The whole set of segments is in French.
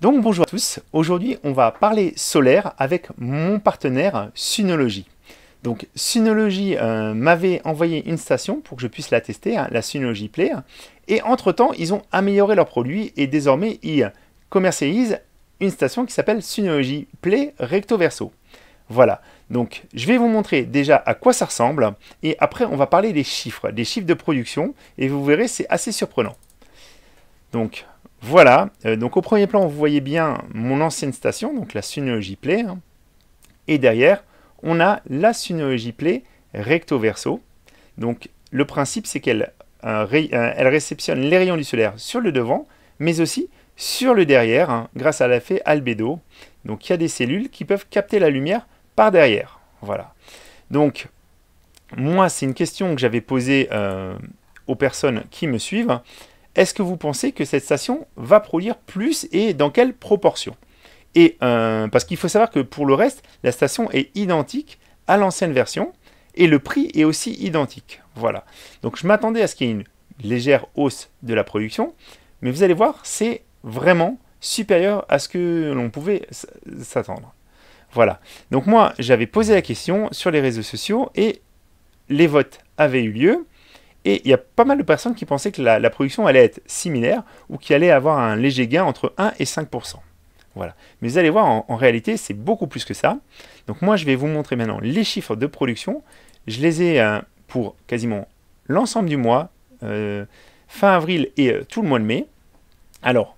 Donc bonjour à tous, aujourd'hui on va parler solaire avec mon partenaire Synology. Donc Synology m'avait envoyé une station pour que je puisse la tester, hein, la Synology Play, et entre-temps ils ont amélioré leur produit et désormais ils commercialisent une station qui s'appelle Synology Play Recto Verso. Voilà, donc je vais vous montrer déjà à quoi ça ressemble et après on va parler des chiffres de production et vous verrez c'est assez surprenant. Donc voilà, donc au premier plan vous voyez bien mon ancienne station, donc la Synology Play, hein, et derrière on a la Synology Play Recto Verso. Donc le principe c'est qu'elle elle réceptionne les rayons du solaire sur le devant, mais aussi sur le derrière, hein, grâce à l'effet albédo. Donc il y a des cellules qui peuvent capter la lumière par derrière. Voilà. Donc moi c'est une question que j'avais posée aux personnes qui me suivent. Est-ce que vous pensez que cette station va produire plus et dans quelle proportion? Et parce qu'il faut savoir que pour le reste, la station est identique à l'ancienne version et le prix est aussi identique. Voilà. Donc je m'attendais à ce qu'il y ait une légère hausse de la production, mais vous allez voir, c'est vraiment supérieur à ce que l'on pouvait s'attendre. Voilà. Donc moi, j'avais posé la question sur les réseaux sociaux et les votes avaient eu lieu. Et il y a pas mal de personnes qui pensaient que la production allait être similaire ou qu'il allait avoir un léger gain entre 1 et 5%. Voilà. Mais vous allez voir, en réalité, c'est beaucoup plus que ça. Donc moi, je vais vous montrer maintenant les chiffres de production. Je les ai pour quasiment l'ensemble du mois, fin avril et tout le mois de mai. Alors,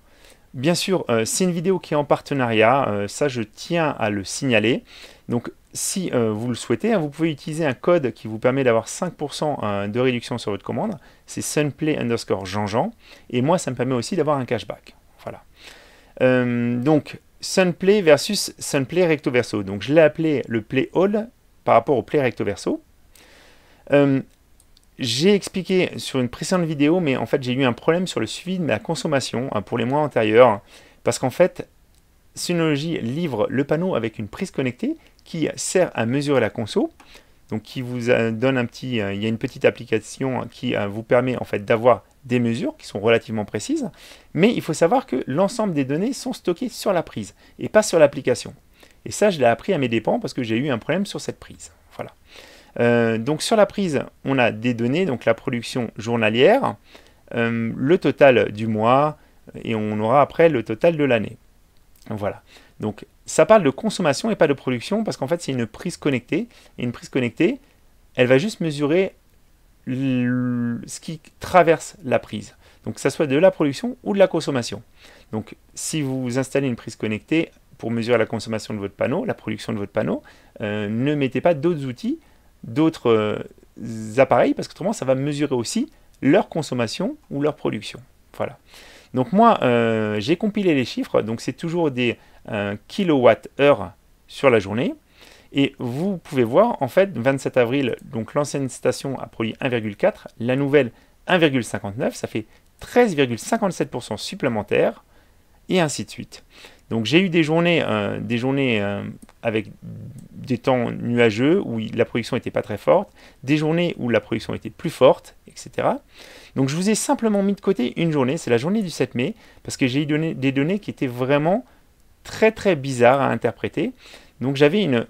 bien sûr, c'est une vidéo qui est en partenariat, ça je tiens à le signaler. Donc si vous le souhaitez, hein, vous pouvez utiliser un code qui vous permet d'avoir 5% de réduction sur votre commande. C'est sunplay_Jean-Jean. Et moi, ça me permet aussi d'avoir un cashback. Voilà. Donc, Sunplay versus Sunplay Recto Verso. Donc, je l'ai appelé le Play All par rapport au Play Recto Verso. J'ai expliqué sur une précédente vidéo, mais en fait, j'ai eu un problème sur le suivi de ma consommation pour les mois antérieurs. Parce qu'en fait, Synology livre le panneau avec une prise connectée qui sert à mesurer la conso, donc qui vous donne un petit, il y a une petite application qui vous permet en fait d'avoir des mesures qui sont relativement précises, mais il faut savoir que l'ensemble des données sont stockées sur la prise et pas sur l'application. Et ça, je l'ai appris à mes dépens parce que j'ai eu un problème sur cette prise. Voilà. Donc sur la prise, on a des données, donc la production journalière, le total du mois, et on aura après le total de l'année. Voilà. Donc ça parle de consommation et pas de production parce qu'en fait c'est une prise connectée. Et une prise connectée, elle va juste mesurer ce qui traverse la prise. Donc que ça soit de la production ou de la consommation. Donc si vous installez une prise connectée pour mesurer la consommation de votre panneau, la production de votre panneau, ne mettez pas d'autres outils, d'autres appareils parce qu'autrement ça va mesurer aussi leur consommation ou leur production. Voilà. Donc moi, j'ai compilé les chiffres, donc c'est toujours des kWh sur la journée. Et vous pouvez voir, en fait, 27 avril, donc l'ancienne station a produit 1,4, la nouvelle 1,59, ça fait 13,57% supplémentaires, et ainsi de suite. Donc j'ai eu des journées avec des temps nuageux où la production n'était pas très forte, des journées où la production était plus forte, etc. Donc je vous ai simplement mis de côté une journée, c'est la journée du 7 mai, parce que j'ai eu des données qui étaient vraiment très très bizarres à interpréter. Donc j'avais une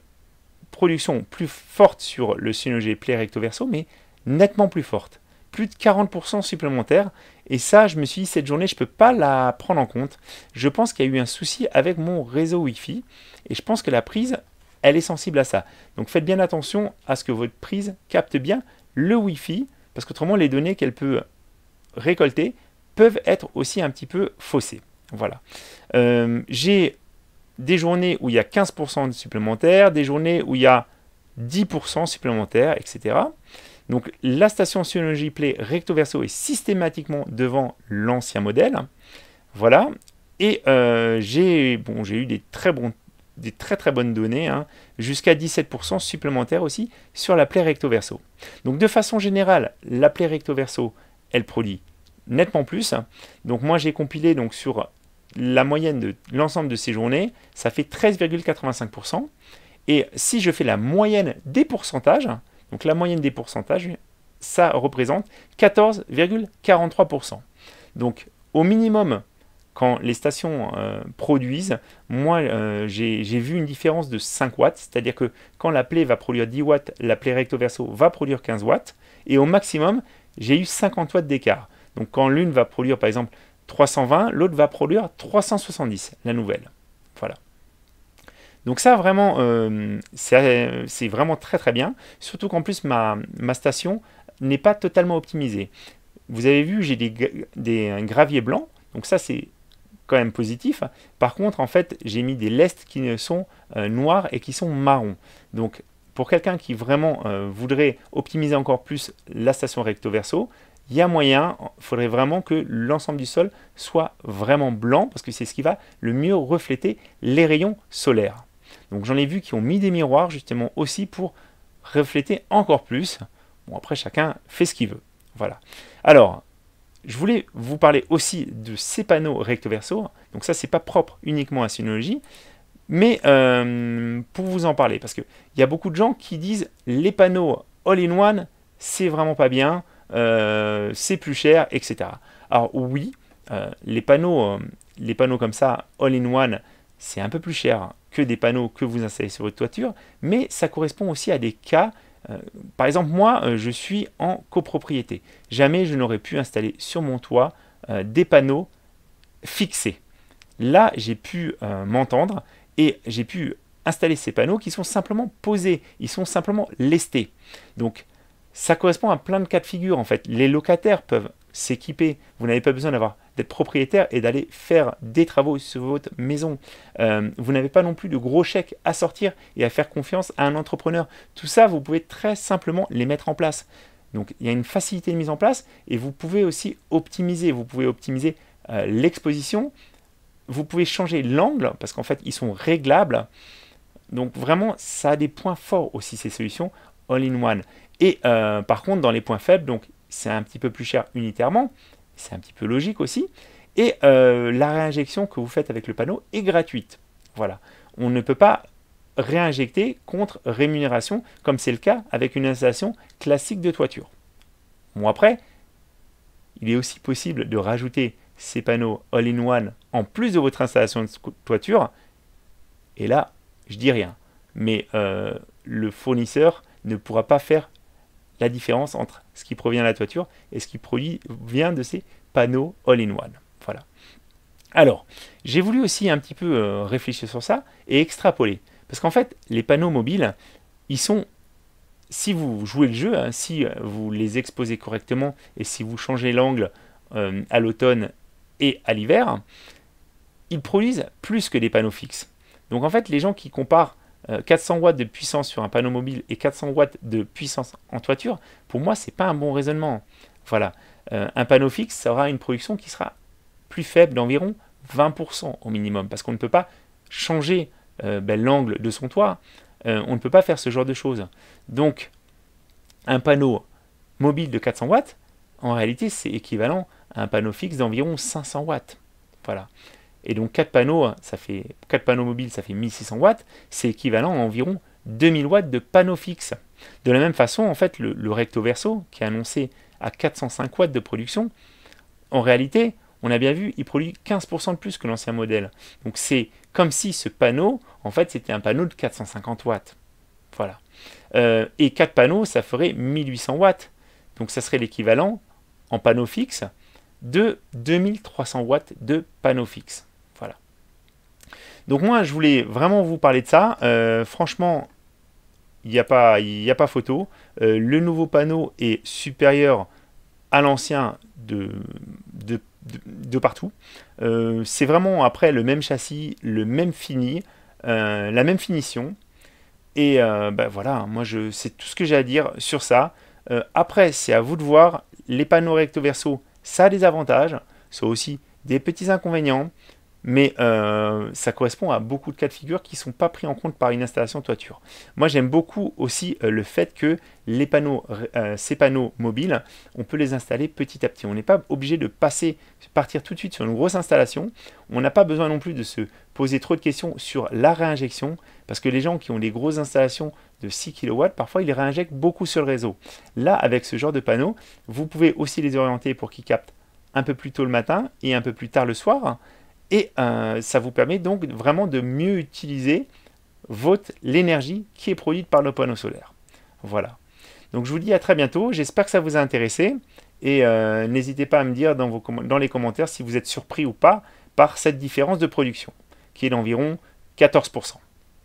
production plus forte sur le Synology Play Recto Verso, mais nettement plus forte. Plus de 40% supplémentaires. Et ça, je me suis dit, cette journée, je ne peux pas la prendre en compte. Je pense qu'il y a eu un souci avec mon réseau Wi-Fi. Et je pense que la prise, elle est sensible à ça. Donc faites bien attention à ce que votre prise capte bien le Wi-Fi, parce qu'autrement, les données qu'elle peut récolter peuvent être aussi un petit peu faussées. Voilà. J'ai des journées où il y a 15% de supplémentaires, des journées où il y a 10% supplémentaires, etc. Donc la station Synology Play Recto Verso est systématiquement devant l'ancien modèle. Voilà. Et j'ai eu des très bonnes données, hein, jusqu'à 17% supplémentaires aussi sur la Play Recto Verso. Donc de façon générale, la Play Recto Verso, elle produit nettement plus. Donc moi j'ai compilé donc sur la moyenne de l'ensemble de ces journées, ça fait 13,85%. Et si je fais la moyenne des pourcentages, donc la moyenne des pourcentages, ça représente 14,43%. Donc au minimum, quand les stations produisent, moi j'ai vu une différence de 5 watts, c'est-à-dire que quand l'appelé va produire 10 watts, l'appelé recto verso va produire 15 watts, et au maximum, j'ai eu 50 watts d'écart. Donc quand l'une va produire par exemple 320, l'autre va produire 370, la nouvelle. Voilà. Donc ça vraiment, c'est vraiment très très bien, surtout qu'en plus ma station n'est pas totalement optimisée. Vous avez vu, j'ai un gravier blanc, donc ça c'est quand même positif. Par contre, en fait, j'ai mis des lestes qui sont noirs et qui sont marrons. Donc pour quelqu'un qui vraiment voudrait optimiser encore plus la station recto verso, il y a moyen, il faudrait vraiment que l'ensemble du sol soit vraiment blanc, parce que c'est ce qui va le mieux refléter les rayons solaires. Donc j'en ai vu qui ont mis des miroirs justement aussi pour refléter encore plus. Bon, après chacun fait ce qu'il veut. Voilà. Alors, je voulais vous parler aussi de ces panneaux recto verso. Donc ça, c'est pas propre uniquement à Synology, mais pour vous en parler, parce qu'il y a beaucoup de gens qui disent les panneaux all-in-one, c'est vraiment pas bien, c'est plus cher, etc. Alors oui, les panneaux comme ça, all-in-one, c'est un peu plus cher que des panneaux que vous installez sur votre toiture, mais ça correspond aussi à des cas. Par exemple, moi, je suis en copropriété. Jamais je n'aurais pu installer sur mon toit des panneaux fixés. Là, j'ai pu m'entendre et j'ai pu installer ces panneaux qui sont simplement posés, ils sont simplement lestés. Donc, ça correspond à plein de cas de figure en fait. Les locataires peuvent s'équiper. Vous n'avez pas besoin d'être propriétaire et d'aller faire des travaux sur votre maison. Vous n'avez pas non plus de gros chèques à sortir et à faire confiance à un entrepreneur. Tout ça, vous pouvez très simplement les mettre en place. Donc, il y a une facilité de mise en place et vous pouvez aussi optimiser. Vous pouvez optimiser l'exposition. Vous pouvez changer l'angle parce qu'en fait, ils sont réglables. Donc, vraiment, ça a des points forts aussi, ces solutions all-in-one. Et par contre, dans les points faibles, donc c'est un petit peu plus cher unitairement, c'est un petit peu logique aussi, et la réinjection que vous faites avec le panneau est gratuite. Voilà. On ne peut pas réinjecter contre rémunération, comme c'est le cas avec une installation classique de toiture. Bon, après, il est aussi possible de rajouter ces panneaux all-in-one en plus de votre installation de toiture, et là, je dis rien. Mais le fournisseur ne pourra pas faire la différence entre ce qui provient de la toiture et ce qui provient de ces panneaux all-in-one. Voilà. Alors, j'ai voulu aussi un petit peu réfléchir sur ça et extrapoler. Parce qu'en fait, les panneaux mobiles, ils sont, si vous jouez le jeu, hein, si vous les exposez correctement et si vous changez l'angle à l'automne et à l'hiver, ils produisent plus que des panneaux fixes. Donc en fait, les gens qui comparent 400 watts de puissance sur un panneau mobile et 400 watts de puissance en toiture, pour moi, c'est pas un bon raisonnement. Voilà. Un panneau fixe, ça aura une production qui sera plus faible d'environ 20% au minimum, parce qu'on ne peut pas changer l'angle de son toit. On ne peut pas faire ce genre de choses. Donc, un panneau mobile de 400 watts, en réalité, c'est équivalent à un panneau fixe d'environ 500 watts. Voilà. Et donc 4 panneaux mobiles, ça fait 1600 watts, c'est équivalent à environ 2000 watts de panneaux fixes. De la même façon, en fait, le recto verso, qui est annoncé à 405 watts de production, en réalité, on a bien vu, il produit 15% de plus que l'ancien modèle. Donc c'est comme si ce panneau, en fait, c'était un panneau de 450 watts. Voilà. Et 4 panneaux, ça ferait 1800 watts. Donc ça serait l'équivalent, en panneau fixe, de 2300 watts de panneaux fixes. Voilà. Donc moi, je voulais vraiment vous parler de ça. Franchement, il n'y a pas photo. Le nouveau panneau est supérieur à l'ancien de partout. C'est vraiment après le même châssis, le même fini, la même finition. Et voilà, moi c'est tout ce que j'ai à dire sur ça. Après, c'est à vous de voir. Les panneaux recto verso, ça a des avantages, ça a aussi des petits inconvénients, mais ça correspond à beaucoup de cas de figure qui ne sont pas pris en compte par une installation toiture. Moi, j'aime beaucoup aussi le fait que ces panneaux mobiles, on peut les installer petit à petit. On n'est pas obligé de partir tout de suite sur une grosse installation. On n'a pas besoin non plus de se poser trop de questions sur la réinjection, parce que les gens qui ont des grosses installations de 6 kW, parfois ils réinjectent beaucoup sur le réseau. Là, avec ce genre de panneaux, vous pouvez aussi les orienter pour qu'ils captent un peu plus tôt le matin et un peu plus tard le soir. Et ça vous permet donc vraiment de mieux utiliser l'énergie qui est produite par le panneau solaire. Voilà. Donc je vous dis à très bientôt, j'espère que ça vous a intéressé, et n'hésitez pas à me dire dans les commentaires si vous êtes surpris ou pas par cette différence de production, qui est d'environ 14%.